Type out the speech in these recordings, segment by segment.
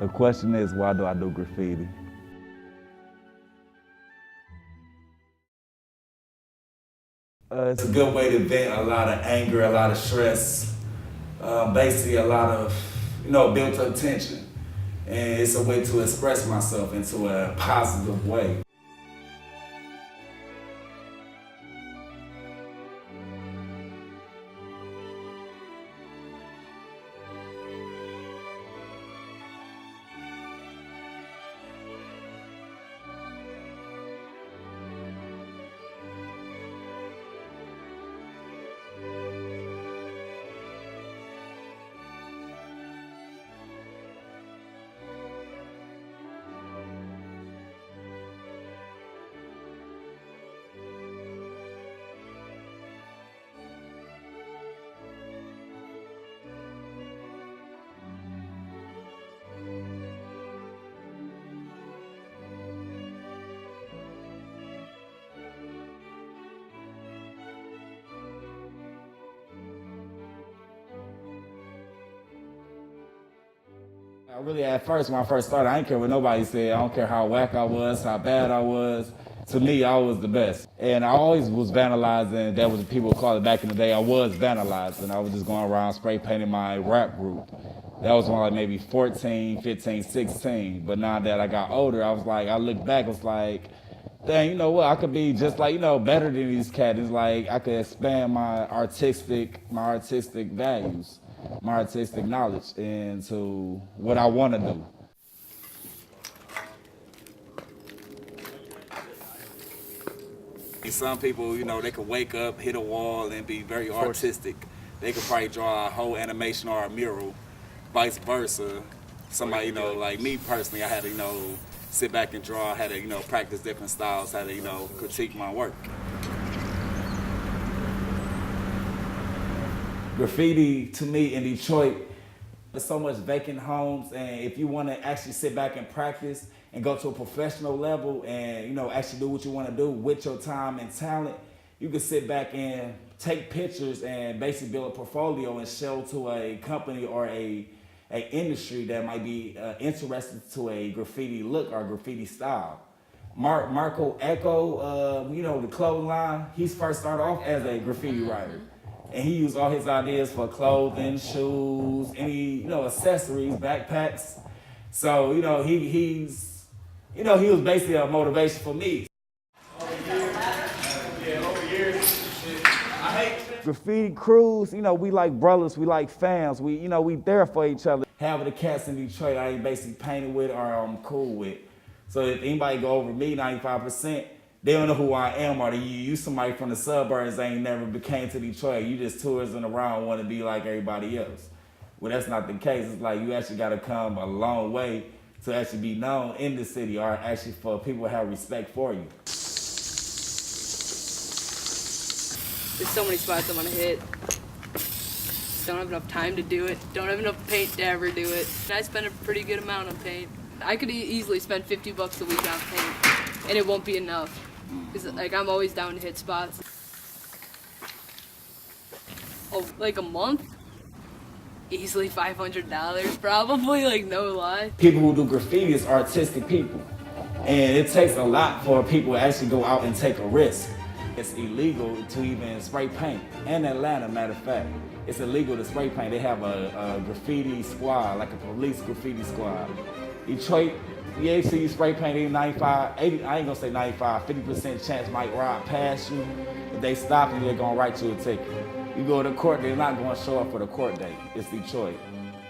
The question is, why do I do graffiti? It's a good way to vent a lot of anger, a lot of stress, basically a lot of, built up tension. And it's a way to express myself into a positive way. At first, when I first started, I didn't care what nobody said. I don't care how whack I was, how bad I was. To me, I was the best. And I always was vandalizing. That was what people called it back in the day. I was vandalizing. I was just going around spray painting my rap group. That was when I was like maybe 14, 15, 16. But now that I got older, I looked back, I was like, dang, you know what? I could be just like, better than these cats. It's like I could expand my artistic values, my artistic knowledge into what I want to do. Some people, they could wake up, hit a wall, and be very artistic. They could probably draw a whole animation or a mural. Vice versa, somebody, like me personally, I had to, sit back and draw, I had to, practice different styles, had to, critique my work. Graffiti, to me, in Detroit, there's so much vacant homes, and if you want to actually sit back and practice and go to a professional level and, actually do what you want to do with your time and talent, you can sit back and take pictures and basically build a portfolio and show to a company or a industry that might be interested to a graffiti look or graffiti style. Marco Echo, the clothing line, he first started off as a graffiti writer. And he used all his ideas for clothing, shoes, any, accessories, backpacks. So, he was basically a motivation for me. Graffiti crews, we like brothers, we like fans, we there for each other. Half of the cats in Detroit I ain't basically painted with or I'm cool with. So if anybody go over me, 95%, they don't know who I am, or you somebody from the suburbs that ain't never came to Detroit. You just touristing around want to be like everybody else. Well, that's not the case. It's like you actually got to come a long way to actually be known in the city, or actually for people to have respect for you. There's so many spots I want to hit. Don't have enough time to do it. Don't have enough paint to ever do it. And I spend a pretty good amount on paint. I could easily spend $50 a week on paint, and it won't be enough. Cause I'm always down to hit spots. Oh, like a month? Easily $500, probably, no lie. People who do graffiti is artistic people. And it takes a lot for people to actually go out and take a risk. It's illegal to even spray paint. In Atlanta, matter of fact, it's illegal to spray paint. They have a graffiti squad, like a police graffiti squad. Detroit, yeah, see you spray painting 95, 80, I ain't gonna say 95, 50% chance might ride past you. If they stop you, they're gonna write you a ticket. You go to court, they're not gonna show up for the court date. It's Detroit.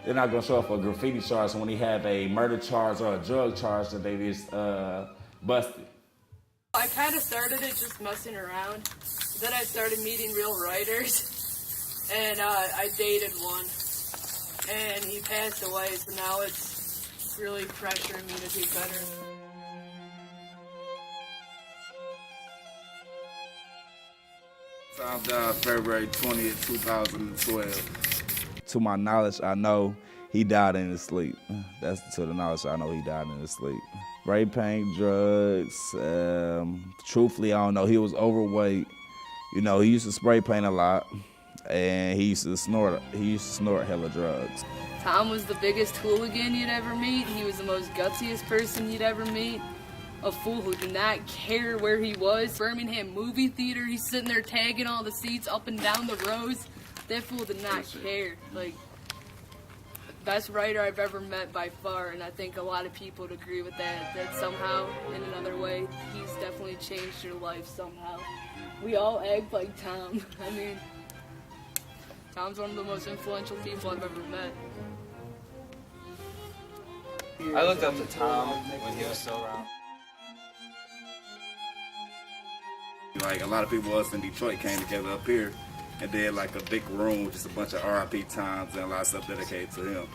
They're not gonna show up for a graffiti charge when they have a murder charge or a drug charge that they just busted. I kind of started it just messing around. Then I started meeting real writers, and I dated one, and he passed away, so now it's really pressuring me to do better. Tom died February 20th, 2012. To my knowledge, I know he died in his sleep. That's to the knowledge I know he died in his sleep. Spray paint, drugs, truthfully, I don't know. He was overweight. He used to spray paint a lot, and he used to snort hella drugs. Tom was the biggest hooligan you'd ever meet. He was the most gutsiest person you'd ever meet. A fool who did not care where he was. Birmingham movie theater, he's sitting there tagging all the seats up and down the rows. That fool did not care. Like, best writer I've ever met by far, and I think a lot of people would agree with that. That somehow, in another way, he's definitely changed your life somehow. We all act like Tom. I mean, Tom's one of the most influential people I've ever met. I looked up to Tom when he was still around. Like a lot of people us in Detroit came together up here and did like a big room with just a bunch of RIP times and a lot of stuff dedicated to him.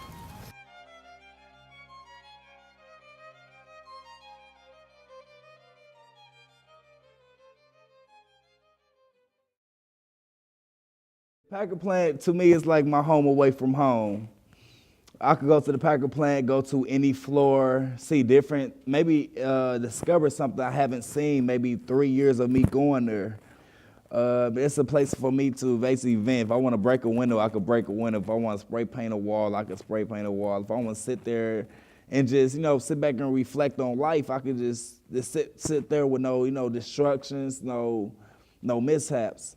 Packer plant to me is like my home away from home. I could go to the Packer plant, go to any floor, see different, maybe discover something I haven't seen, maybe 3 years of me going there. But it's a place for me to basically vent. If I want to break a window, I could break a window. If I want to spray paint a wall, I could spray paint a wall. If I want to sit there and just, sit back and reflect on life, I could just sit there with no destructions, no mishaps.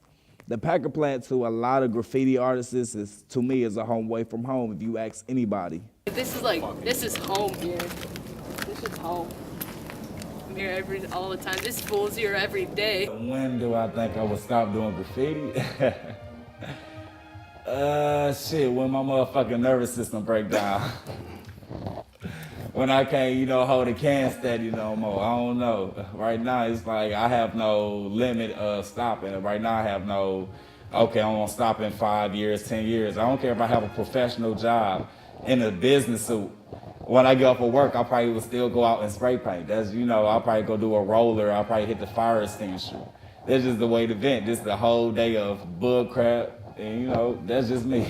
The Packer plant to a lot of graffiti artists is, to me, is a home away from home if you ask anybody. This is home here. This is home. I'm here all the time. This fool's here every day. When do I think I would stop doing graffiti? When my motherfucking nervous system break down. When I can't, hold a can steady no more. I don't know. Right now, it's like I have no limit of stopping. Right now, I have no, okay, I'm gonna stop in 5 years, 10 years. I don't care if I have a professional job in a business suit. When I get off of work, I probably will still go out and spray paint. That's, I'll probably go do a roller. I'll probably hit the fire extinguisher. That's just the way to vent. This is the whole day of bug crap. And, that's just me.